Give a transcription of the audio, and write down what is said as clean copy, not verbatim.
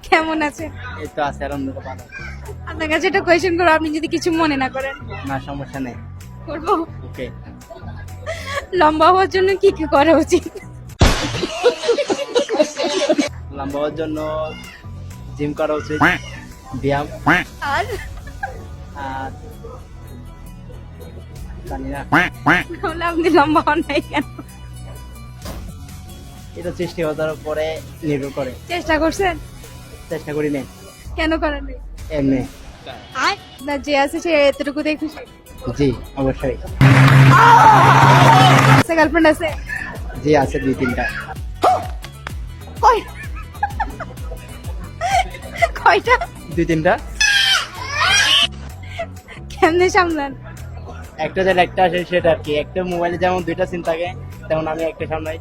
কেমন আছেন? এই তো আছে আলহামদুলিল্লাহ ভালো। আপনার কাছে একটা কোয়েশ্চেন করবো, আপনি যদি কিছু মনে না করেন। না সমস্যা নেই। করবো। ওকে। লম্বা হওয়ার জন্য কি কি করা উচিত? লম্বা হওয়ার জন্য জিম করা উচিত, ব্যায়াম, আর আর জানি না। তাহলে আপনি লম্বা হন নাই কেন? এটা সৃষ্টিকর্তার উপরে নির্ভর করে। চেষ্টা করছেন? চেষ্টা করি নাই, কেন করেন নাই? এমনি। না, যে আছে সে এতটুকুতেই খুশি। জি অবশ্যই। গার্লফ্রেন্ড আছে? জি আছে 2-3টা। কয়? কয়টা? 2-3টা। কেমনে সামলান? একটা যেটা একটা আসে সেটা আর কি। একটা মোবাইলে যেমন 2টা সিম থাকে তেমন আমি একটা সামলাই।